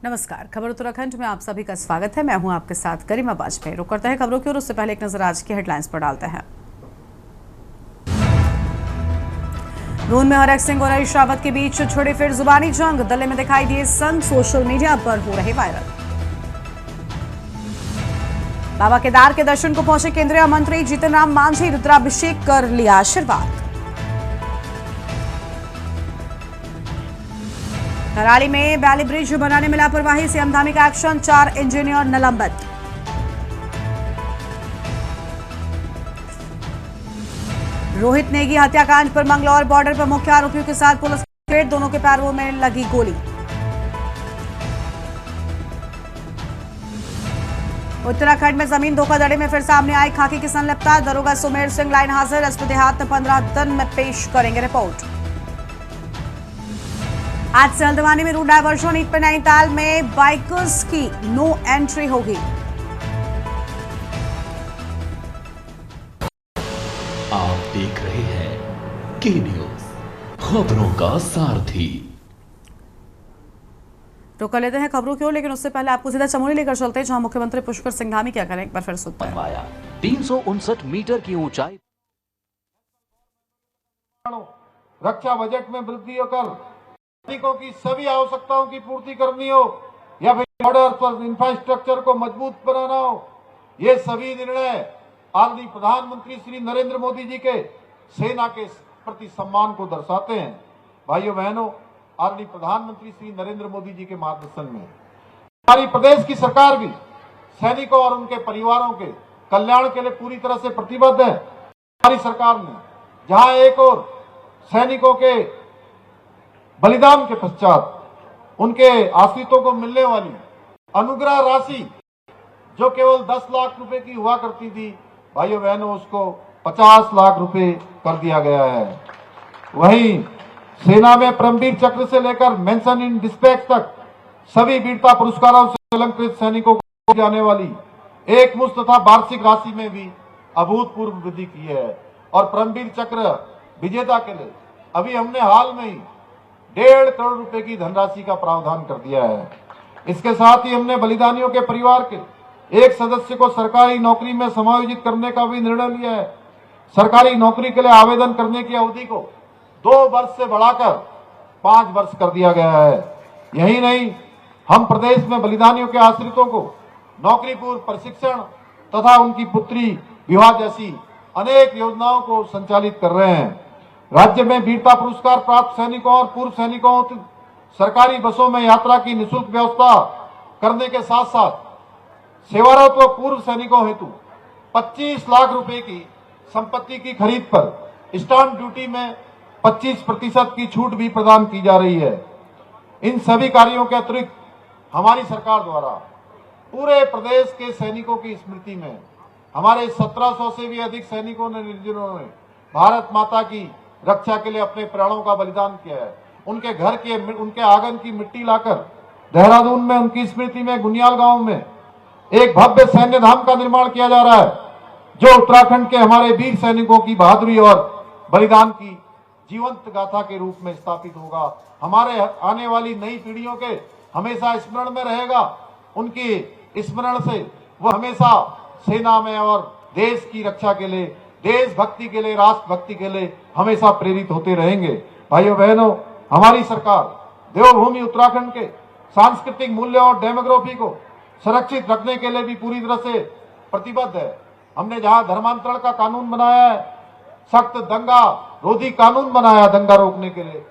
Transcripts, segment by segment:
नमस्कार, खबर उत्तराखंड में आप सभी का स्वागत है। मैं हूं आपके साथ गरिमा वाजपेयी। रुक करते हैं खबरों की ओर। उससे पहले एक नजर आज की हेडलाइंस पर डालते हैं। नून में हरक सिंह और हरीश रावत के बीच छिड़ी फिर जुबानी जंग। दिल्ली में दिखाई दिए संघ, सोशल मीडिया पर हो रहे वायरल। बाबा केदार के दर्शन को पहुंचे केंद्रीय मंत्री जीतन राम मांझी, रुद्राभिषेक कर लिया आशीर्वाद। कराली में बैली ब्रिज बनाने में लापरवाही से धामी का एक्शन, 4 इंजीनियर निलंबित। रोहित नेगी हत्याकांड पर मंगलौर बॉर्डर पर मुख्य आरोपियों के साथ पुलिस की रेड, दोनों के पैरों में लगी गोली। उत्तराखंड में जमीन धोखाधड़ी में फिर सामने आई खाकी की संलिप्तता। दरोगा सुमेर सिंह लाइन हाजिर, एसपी देहात 15 दिन में पेश करेंगे रिपोर्ट। आज से हल्द्वानी में रूट डायवर्जन, ईद पर नैनीताल में बाइकर्स की नो एंट्री होगी। आप देख रहे हैं के न्यूज, खबरों का सारथी। तो कर लेते हैं खबरों की ओर, लेकिन उससे पहले आपको सीधा चमोली लेकर चलते हैं, जहां मुख्यमंत्री पुष्कर सिंह धामी क्या करें, एक बार फिर सुनते हैं। 359 मीटर की ऊंचाई। रक्षा बजट में वृद्धि होकर सैनिकों की सभी आवश्यकताओं की पूर्ति करनी हो या फिर बॉर्डर पर इंफ्रास्ट्रक्चर को मजबूत बनाना हो, ये सभी निर्णय आदरणीय प्रधानमंत्री श्री नरेंद्र मोदी जी के सेना के प्रति सम्मान को दर्शाते हैं। भाइयों बहनों, आदरणीय प्रधानमंत्री श्री नरेंद्र मोदी जी के मार्गदर्शन में हमारी प्रदेश की सरकार भी सैनिकों और उनके परिवारों के कल्याण के लिए पूरी तरह से प्रतिबद्ध है। हमारी सरकार ने जहां एक और सैनिकों के बलिदान के पश्चात उनके आश्रितों को मिलने वाली अनुग्रह राशि जो केवल 10 लाख रुपए की हुआ करती थी, भाइयों बहनों, उसको 50 लाख रुपए कर दिया गया है। वहीं सेना में परमवीर चक्र से लेकर मेंशन इन डिस्पैच तक सभी वीरता पुरस्कारों से अलंकृत सैनिकों को जाने वाली एक मुश्त तथा वार्षिक राशि में भी अभूतपूर्व वृद्धि की है। और परमवीर चक्र विजेता के लिए अभी हमने हाल में ही 1.5 करोड़ रुपए की धनराशि का प्रावधान कर दिया है। इसके साथ ही हमने बलिदानियों के परिवार के एक सदस्य को सरकारी नौकरी में समायोजित करने का भी निर्णय लिया है। सरकारी नौकरी के लिए आवेदन करने की अवधि को 2 वर्ष से बढ़ाकर 5 वर्ष कर दिया गया है। यही नहीं, हम प्रदेश में बलिदानियों के आश्रितों को नौकरी पूर्व प्रशिक्षण तथा उनकी पुत्री विवाह जैसी अनेक योजनाओं को संचालित कर रहे हैं। राज्य में वीरता पुरस्कार प्राप्त सैनिकों और पूर्व सैनिकों सरकारी बसों में यात्रा की निःशुल्क व्यवस्था करने के साथ साथ सेवारत व पूर्व सैनिकों हेतु 25 लाख रुपए की संपत्ति की खरीद पर स्टाम्प ड्यूटी में 25% की छूट भी प्रदान की जा रही है। इन सभी कार्यों के अतिरिक्त हमारी सरकार द्वारा पूरे प्रदेश के सैनिकों की स्मृति में हमारे 1700 से भी अधिक सैनिकों ने जिन्होंने भारत माता की रक्षा के लिए अपने प्राणों का बलिदान किया है, उनके आंगन की मिट्टी लाकर देहरादून में उनकी स्मृति में गुनियाल गांव में एक भव्य सैन्य धाम का निर्माण किया जा रहा है, जो उत्तराखंड के हमारे वीर सैनिकों की बहादुरी और बलिदान की जीवंत गाथा के रूप में स्थापित होगा। हमारे आने वाली नई पीढ़ियों के हमेशा स्मरण में रहेगा। उनकी स्मरण से वो हमेशा सेना में और देश की रक्षा के लिए, देशभक्ति के लिए, राष्ट्रभक्ति के लिए हमेशा प्रेरित होते रहेंगे। भाइयों बहनों, हमारी सरकार देवभूमि उत्तराखंड के सांस्कृतिक मूल्यों और डेमोग्राफी को सुरक्षित रखने के लिए भी पूरी तरह से प्रतिबद्ध है। हमने जहां धर्मांतरण का कानून बनाया है, सख्त दंगा रोधी कानून बनाया दंगा रोकने के लिए।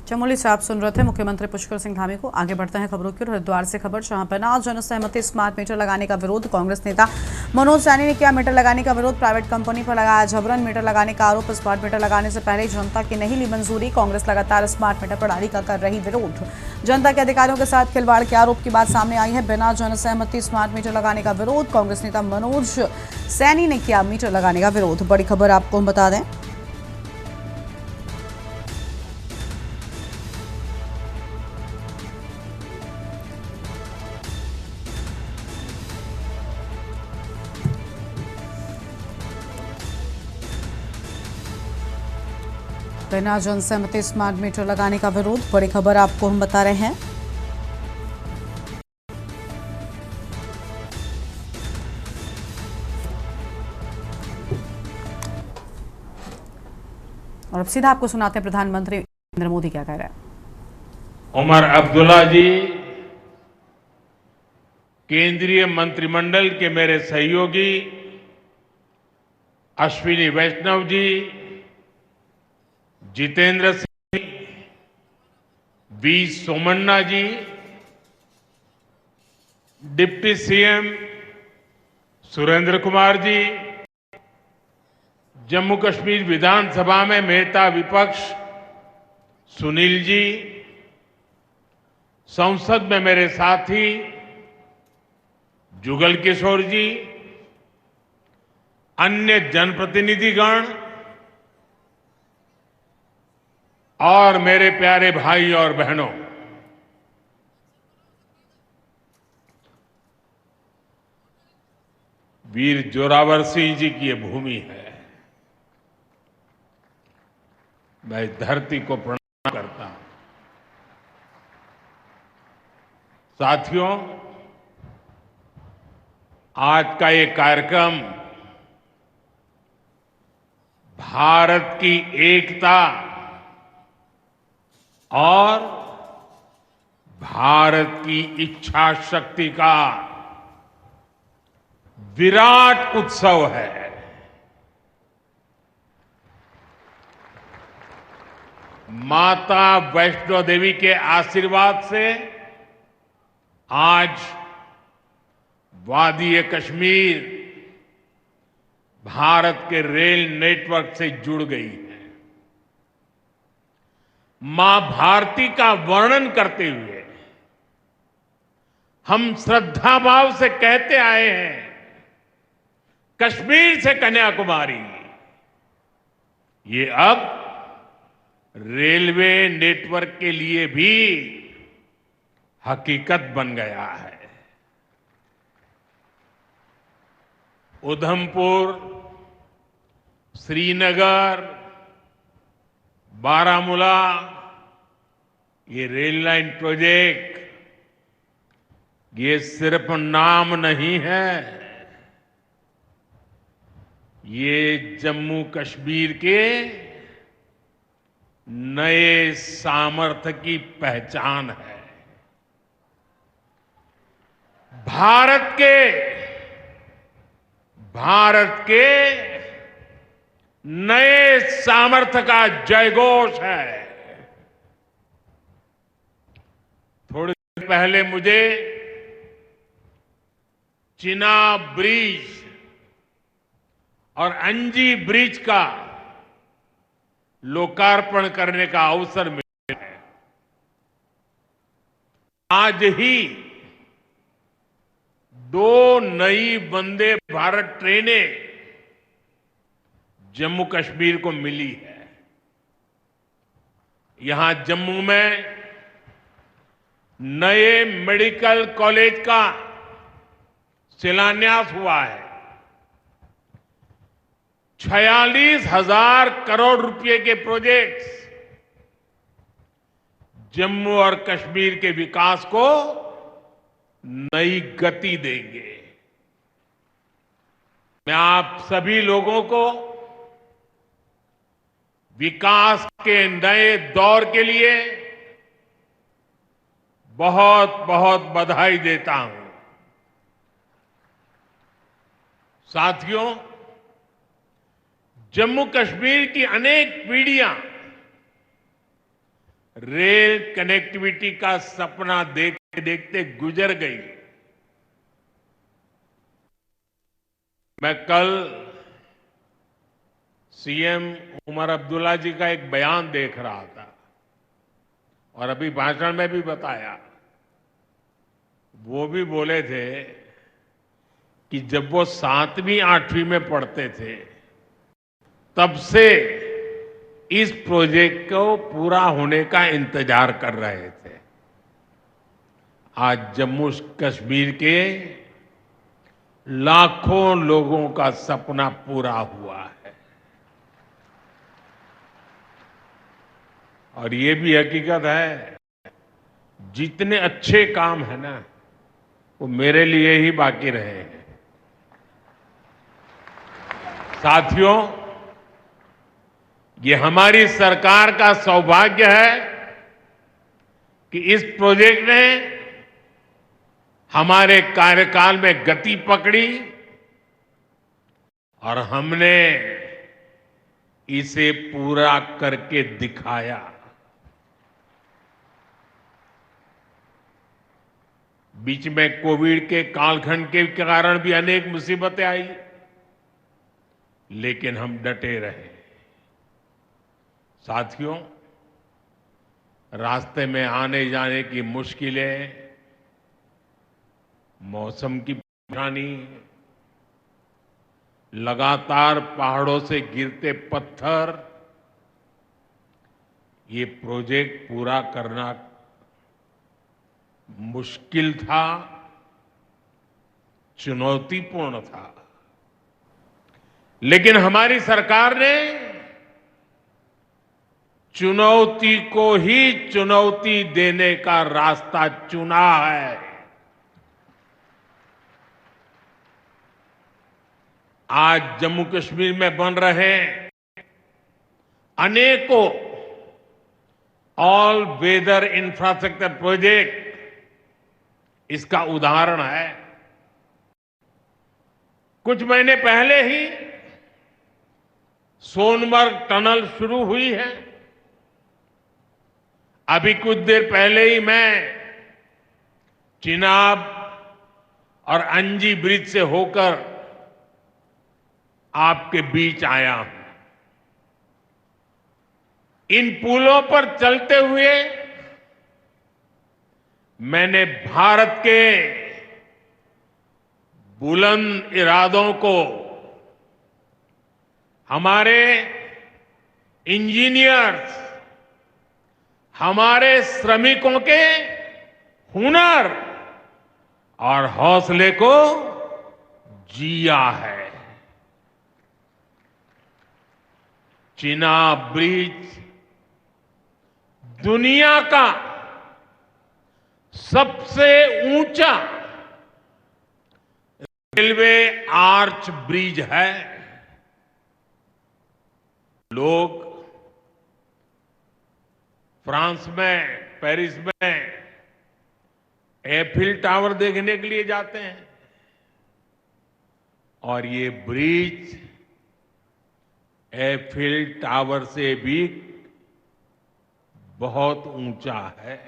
चमोली से आप सुन रहे थे मुख्यमंत्री पुष्कर सिंह धामी को। आगे बढ़ते हैं खबरों की ओर। हरिद्वार से खबर, जहां बिना जनसहमति स्मार्ट मीटर लगाने का विरोध। कांग्रेस नेता मनोज सैनी ने किया मीटर लगाने का विरोध। प्राइवेट कंपनी पर लगाया जबरन मीटर लगाने का आरोप। स्मार्ट मीटर लगाने से पहले जनता की नहीं ली मंजूरी। कांग्रेस लगातार स्मार्ट मीटर प्रणाली का कर रही विरोध। जनता के अधिकारियों के साथ खिलवाड़ के आरोप की बात सामने आई है। बिना जनसहमति स्मार्ट मीटर लगाने का विरोध। कांग्रेस नेता मनोज सैनी ने किया मीटर लगाने का विरोध। बड़ी खबर आपको हम बता दें, बिना जनसहमति स्मार्ट मीटर लगाने का विरोध, बड़ी खबर आपको हम बता रहे हैं। और अब सीधा आपको सुनाते हैं प्रधानमंत्री नरेंद्र मोदी क्या कह रहे हैं। उमर अब्दुल्ला जी, केंद्रीय मंत्रिमंडल के मेरे सहयोगी Ashwini Vaishnav ji, Jitendra Singh, V Somanna ji, deputy CM Surendra Kumar ji, Jammu Kashmir विधानसभा में नेता विपक्ष सुनील जी, संसद में मेरे साथी जुगल किशोर जी, अन्य जनप्रतिनिधिगण और मेरे प्यारे भाई और बहनों, वीर जोरावर सिंह जी की ये भूमि है। मैं इस धरती को प्रणाम करता हूं। साथियों, आज का ये कार्यक्रम भारत की एकता और भारत की इच्छा शक्ति का विराट उत्सव है। माता वैष्णो देवी के आशीर्वाद से आज वादी कश्मीर भारत के रेल नेटवर्क से जुड़ गई है। मां भारती का वर्णन करते हुए हम श्रद्धा भाव से कहते आए हैं, कश्मीर से कन्याकुमारी, ये अब रेलवे नेटवर्क के लिए भी हकीकत बन गया है। उधमपुर, श्रीनगर, बारामूला, ये रेल लाइन प्रोजेक्ट ये सिर्फ नाम नहीं है, ये जम्मू कश्मीर के नए सामर्थ्य की पहचान है। भारत के नए सामर्थ्य का जयघोष है। थोड़ी देर पहले मुझे चिनाब ब्रिज और अंजी ब्रिज का लोकार्पण करने का अवसर मिला है। आज ही 2 नई वंदे भारत ट्रेनें जम्मू कश्मीर को मिली है। यहां जम्मू में नए मेडिकल कॉलेज का शिलान्यास हुआ है। 46,000 करोड़ रुपए के प्रोजेक्ट्स जम्मू और कश्मीर के विकास को नई गति देंगे। मैं आप सभी लोगों को विकास के नए दौर के लिए बहुत बहुत बधाई देता हूं। साथियों, जम्मू कश्मीर की अनेक पीढ़ियां रेल कनेक्टिविटी का सपना देखते देखते गुजर गई। मैं कल सीएम उमर अब्दुल्ला जी का एक बयान देख रहा था और अभी भाषण में भी बताया। वो भी बोले थे कि जब वो 7वीं 8वीं में पढ़ते थे तब से इस प्रोजेक्ट को पूरा होने का इंतजार कर रहे थे। आज जम्मू कश्मीर के लाखों लोगों का सपना पूरा हुआ है। और ये भी हकीकत है, जितने अच्छे काम है ना, वो मेरे लिए ही बाकी रहे हैं। साथियों, ये हमारी सरकार का सौभाग्य है कि इस प्रोजेक्ट ने हमारे कार्यकाल में गति पकड़ी और हमने इसे पूरा करके दिखाया। बीच में कोविड के कालखंड के कारण भी अनेक मुसीबतें आई, लेकिन हम डटे रहे। साथियों, रास्ते में आने जाने की मुश्किलें, मौसम की परेशानी, लगातार पहाड़ों से गिरते पत्थर, ये प्रोजेक्ट पूरा करना मुश्किल था, चुनौतीपूर्ण था। लेकिन हमारी सरकार ने चुनौती को ही चुनौती देने का रास्ता चुना है। आज जम्मू कश्मीर में बन रहे अनेकों ऑल वेदर इंफ्रास्ट्रक्चर प्रोजेक्ट इसका उदाहरण है। कुछ महीने पहले ही सोनमर्ग टनल शुरू हुई है। अभी कुछ देर पहले ही मैं चिनाब और अंजी ब्रिज से होकर आपके बीच आया हूं। इन पुलों पर चलते हुए मैंने भारत के बुलंद इरादों को, हमारे इंजीनियर्स, हमारे श्रमिकों के हुनर और हौसले को जिया है। चिनाब ब्रिज दुनिया का सबसे ऊंचा रेलवे आर्च ब्रिज है। लोग फ्रांस में, पेरिस में एफिल टावर देखने के लिए जाते हैं, और ये ब्रिज एफिल टावर से भी बहुत ऊंचा है।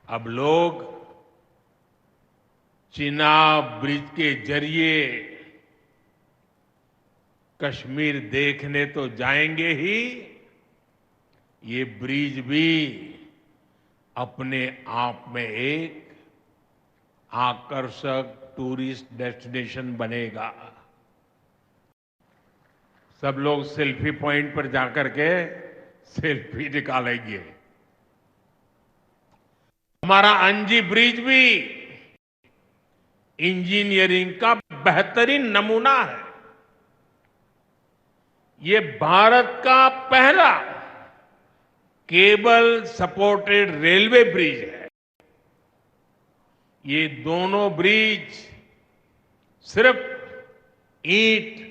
अब लोग चिनाब ब्रिज के जरिए कश्मीर देखने तो जाएंगे ही, ये ब्रिज भी अपने आप में एक आकर्षक टूरिस्ट डेस्टिनेशन बनेगा। सब लोग सेल्फी पॉइंट पर जाकर के सेल्फी निकालेंगे। हमारा अंजी ब्रिज भी इंजीनियरिंग का बेहतरीन नमूना है। ये भारत का पहला केबल सपोर्टेड रेलवे ब्रिज है। ये दोनों ब्रिज सिर्फ ईंट,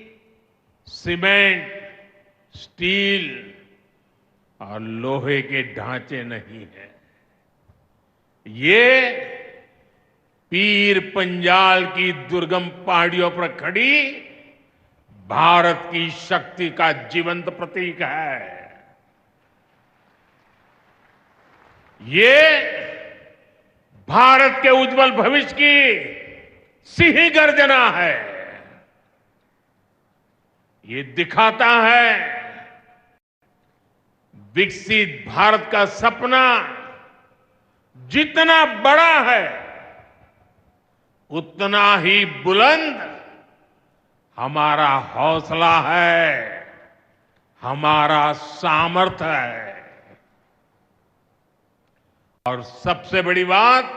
सीमेंट, स्टील और लोहे के ढांचे नहीं है। ये पीर पंजाल की दुर्गम पहाड़ियों पर खड़ी भारत की शक्ति का जीवंत प्रतीक है। ये भारत के उज्जवल भविष्य की सिंह गर्जना है। ये दिखाता है विकसित भारत का सपना जितना बड़ा है, उतना ही बुलंद हमारा हौसला है, हमारा सामर्थ्य है। और सबसे बड़ी बात,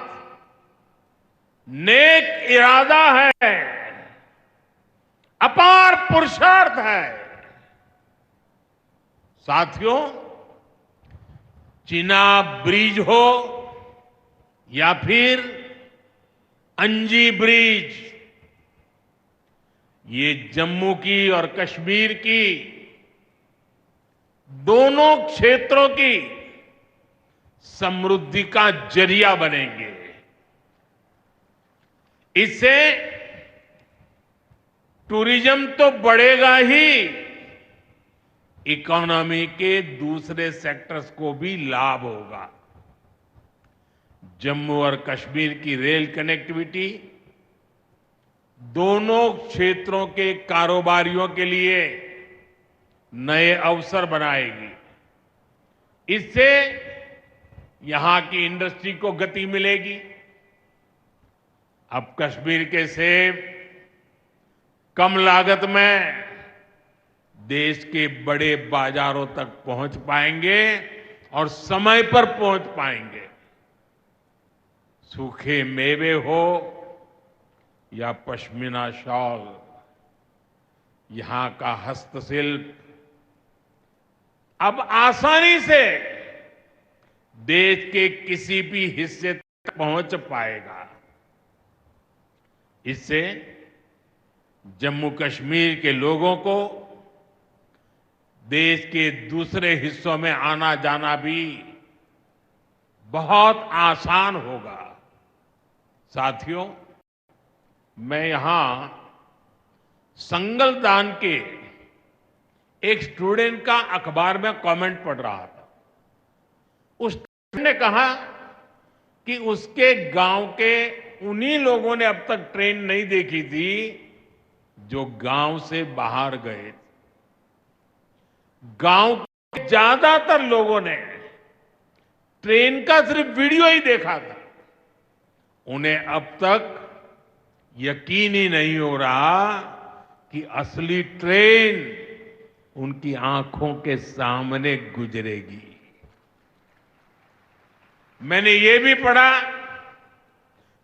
नेक इरादा है, अपार पुरुषार्थ है। साथियों, चिनाब ब्रिज हो या फिर अंजी ब्रिज, ये जम्मू की और कश्मीर की दोनों क्षेत्रों की समृद्धि का जरिया बनेंगे। इससे टूरिज्म तो बढ़ेगा ही, इकोनॉमी के दूसरे सेक्टर्स को भी लाभ होगा। जम्मू और कश्मीर की रेल कनेक्टिविटी दोनों क्षेत्रों के कारोबारियों के लिए नए अवसर बनाएगी। इससे यहां की इंडस्ट्री को गति मिलेगी। अब कश्मीर के सेब कम लागत में देश के बड़े बाजारों तक पहुंच पाएंगे और समय पर पहुंच पाएंगे। सूखे मेवे हो या पश्मीना शॉल, यहां का हस्तशिल्प अब आसानी से देश के किसी भी हिस्से तक पहुंच पाएगा। इससे जम्मू कश्मीर के लोगों को देश के दूसरे हिस्सों में आना जाना भी बहुत आसान होगा। साथियों, मैं यहां संगलदान के एक स्टूडेंट का अखबार में कमेंट पढ़ रहा था। उस ने कहा कि उसके गांव के उन्हीं लोगों ने अब तक ट्रेन नहीं देखी थी जो गांव से बाहर गए। गांव के ज्यादातर लोगों ने ट्रेन का सिर्फ वीडियो ही देखा था। उन्हें अब तक यकीन ही नहीं हो रहा कि असली ट्रेन उनकी आंखों के सामने गुजरेगी। मैंने ये भी पढ़ा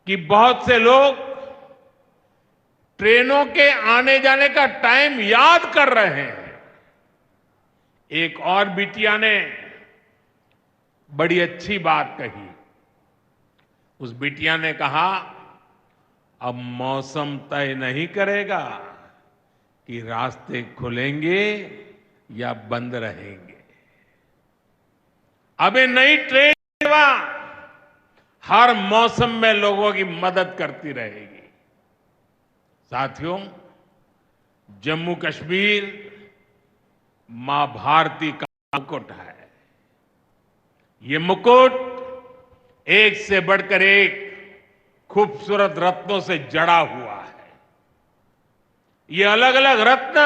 कि बहुत से लोग ट्रेनों के आने जाने का टाइम याद कर रहे हैं। एक और बिटिया ने बड़ी अच्छी बात कही। उस बिटिया ने कहा, अब मौसम तय नहीं करेगा कि रास्ते खुलेंगे या बंद रहेंगे। अब ये नई ट्रेन सेवा हर मौसम में लोगों की मदद करती रहेगी। साथियों, जम्मू कश्मीर मां भारती का मुकुट है। ये मुकुट एक से बढ़कर एक खूबसूरत रत्नों से जड़ा हुआ है। ये अलग अलग रत्न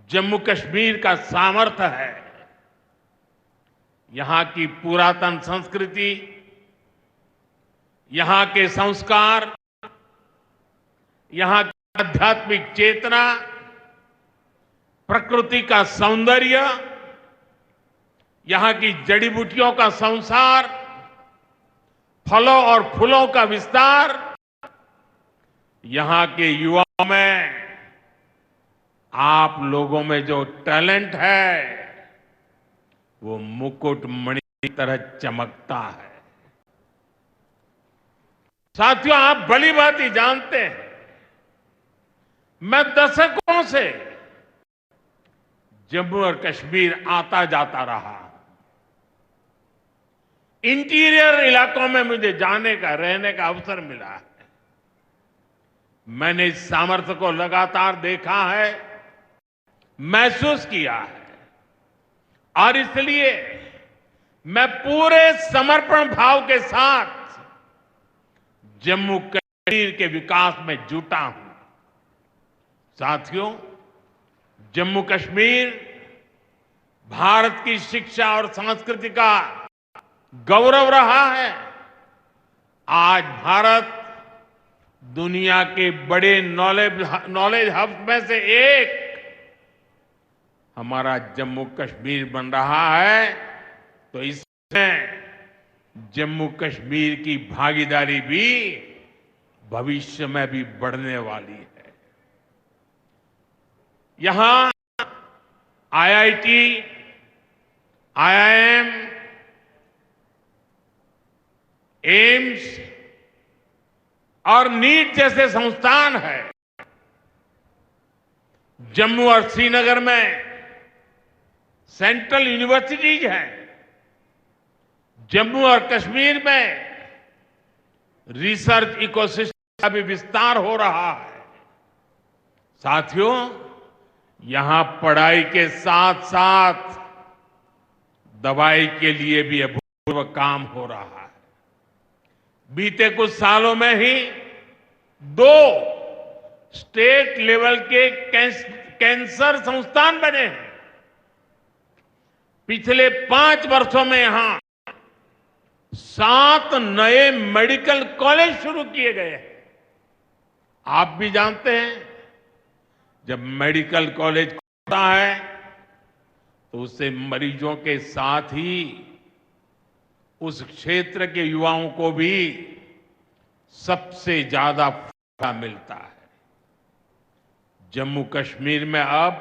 जम्मू कश्मीर का सामर्थ्य है। यहां की पुरातन संस्कृति, यहां के संस्कार, यहां की आध्यात्मिक चेतना, प्रकृति का सौंदर्य, यहां की जड़ी बूटियों का संसार, फलों और फूलों का विस्तार, यहां के युवाओं में, आप लोगों में जो टैलेंट है वो मुकुट मणि की तरह चमकता है। साथियों, आप भली बात ही जानते हैं, मैं दशकों से जम्मू और कश्मीर आता जाता रहा। इंटीरियर इलाकों में मुझे जाने का, रहने का अवसर मिला है। मैंने इस सामर्थ्य को लगातार देखा है, महसूस किया है, और इसलिए मैं पूरे समर्पण भाव के साथ जम्मू कश्मीर के विकास में जुटा हूं। साथियों, जम्मू कश्मीर भारत की शिक्षा और संस्कृति का गौरव रहा है। आज भारत दुनिया के बड़े नॉलेज हब में से एक हमारा जम्मू कश्मीर बन रहा है। तो इसमें जम्मू कश्मीर की भागीदारी भी भविष्य में भी बढ़ने वाली है। यहां आईआईटी, आईआईएम, एम्स और नीट जैसे संस्थान है। जम्मू और श्रीनगर में सेंट्रल यूनिवर्सिटीज हैं। जम्मू और कश्मीर में रिसर्च इकोसिस्टम का भी विस्तार हो रहा है। साथियों, यहां पढ़ाई के साथ साथ दवाई के लिए भी अभूतपूर्व काम हो रहा है। बीते कुछ सालों में ही 2 स्टेट लेवल के कैंसर संस्थान बने हैं। पिछले 5 वर्षों में यहां 7 नए मेडिकल कॉलेज शुरू किए गए हैं। आप भी जानते हैं, जब मेडिकल कॉलेज खुलता है तो उससे मरीजों के साथ ही उस क्षेत्र के युवाओं को भी सबसे ज्यादा फायदा मिलता है। जम्मू कश्मीर में अब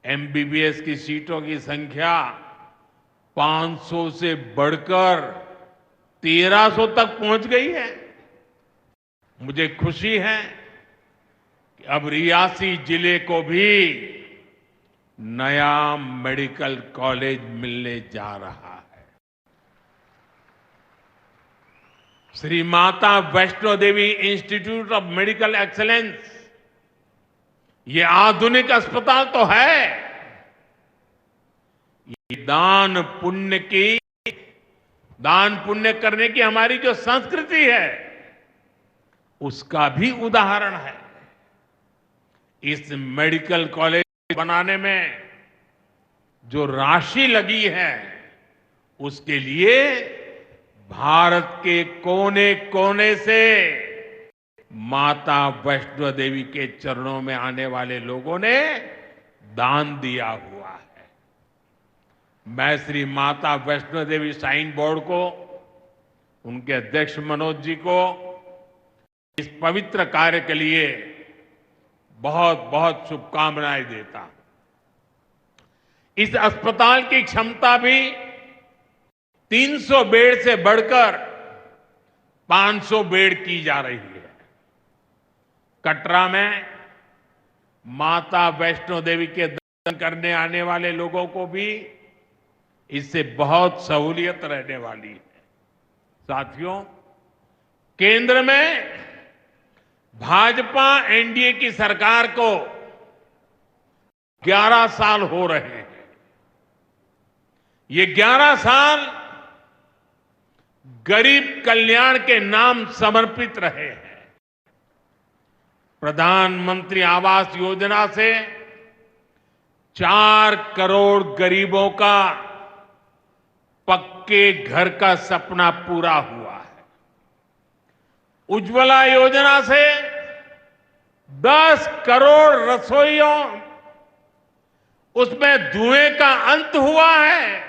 एमबीबीएस की सीटों की संख्या 500 से बढ़कर 1300 तक पहुंच गई है। मुझे खुशी है कि अब रियासी जिले को भी नया मेडिकल कॉलेज मिलने जा रहा है। Shri Mata Vaishno Devi institute of medical excellence, ये आधुनिक अस्पताल तो है, ये दान पुण्य करने की हमारी जो संस्कृति है उसका भी उदाहरण है। इस मेडिकल कॉलेज बनाने में जो राशि लगी है उसके लिए भारत के कोने कोने से माता वैष्णो देवी के चरणों में आने वाले लोगों ने दान दिया हुआ है। मैं श्री माता वैष्णो देवी श्राइन बोर्ड को, उनके अध्यक्ष मनोज जी को इस पवित्र कार्य के लिए बहुत बहुत शुभकामनाएं देता हूं। इस अस्पताल की क्षमता भी 300 बेड से बढ़कर 500 बेड की जा रही है। कटरा में माता वैष्णो देवी के दर्शन करने आने वाले लोगों को भी इससे बहुत सहूलियत रहने वाली है। साथियों, केंद्र में भाजपा एनडीए की सरकार को 11 साल हो रहे हैं। ये 11 साल गरीब कल्याण के नाम समर्पित रहे हैं। प्रधानमंत्री आवास योजना से 4 करोड़ गरीबों का पक्के घर का सपना पूरा हुआ है। उज्ज्वला योजना से 10 करोड़ रसोइयों, उसमें धुएं का अंत हुआ है।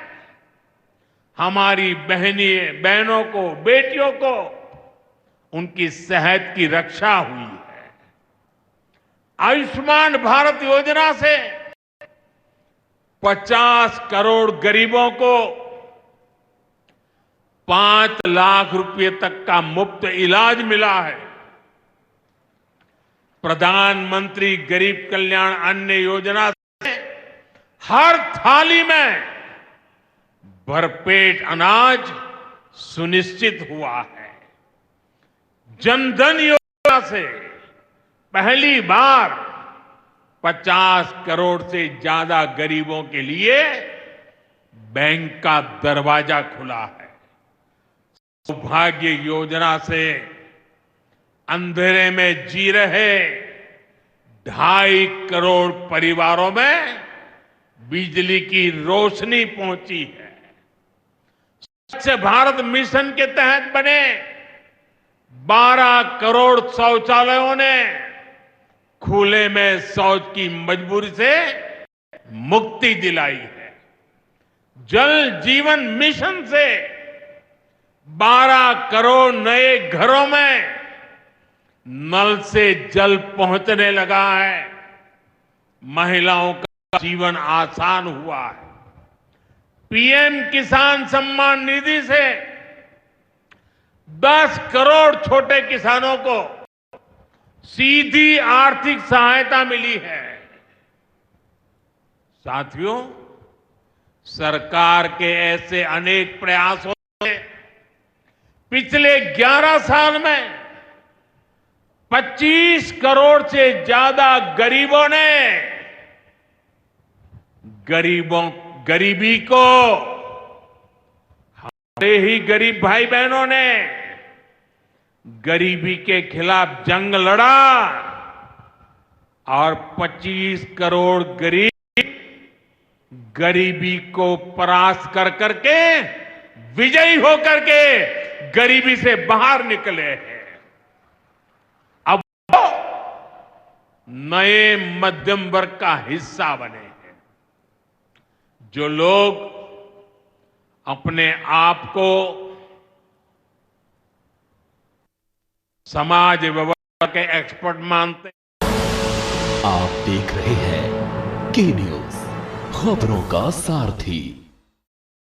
हमारी बहनों को, बेटियों को उनकी सेहत की रक्षा हुई है। आयुष्मान भारत योजना से 50 करोड़ गरीबों को 5 लाख रुपए तक का मुफ्त इलाज मिला है। प्रधानमंत्री गरीब कल्याण अन्न योजना से हर थाली में भरपेट अनाज सुनिश्चित हुआ है। जनधन योजना से पहली बार 50 करोड़ से ज्यादा गरीबों के लिए बैंक का दरवाजा खुला है। सौभाग्य योजना से अंधेरे में जी रहे 2.5 करोड़ परिवारों में बिजली की रोशनी पहुंची है। स्वच्छ भारत मिशन के तहत बने 12 करोड़ शौचालयों ने खुले में शौच की मजबूरी से मुक्ति दिलाई है। जल जीवन मिशन से 12 करोड़ नए घरों में नल से जल पहुंचने लगा है। महिलाओं का जीवन आसान हुआ है। पीएम किसान सम्मान निधि से 10 करोड़ छोटे किसानों को सीधी आर्थिक सहायता मिली है। साथियों, सरकार के ऐसे अनेक प्रयासों से पिछले 11 साल में 25 करोड़ से ज्यादा गरीबों ने गरीबी को, हमारे ही गरीब भाई बहनों ने गरीबी के खिलाफ जंग लड़ा और 25 करोड़ गरीबी को परास्त कर करके, विजयी होकर के गरीबी से बाहर निकले हैं। अब वो नए मध्यम वर्ग का हिस्सा बने हैं। जो लोग अपने आप को समाज व्यवस्था के एक्सपर्ट मानते हैं। आप देख रहे हैं के न्यूज, खबरों का सारथी।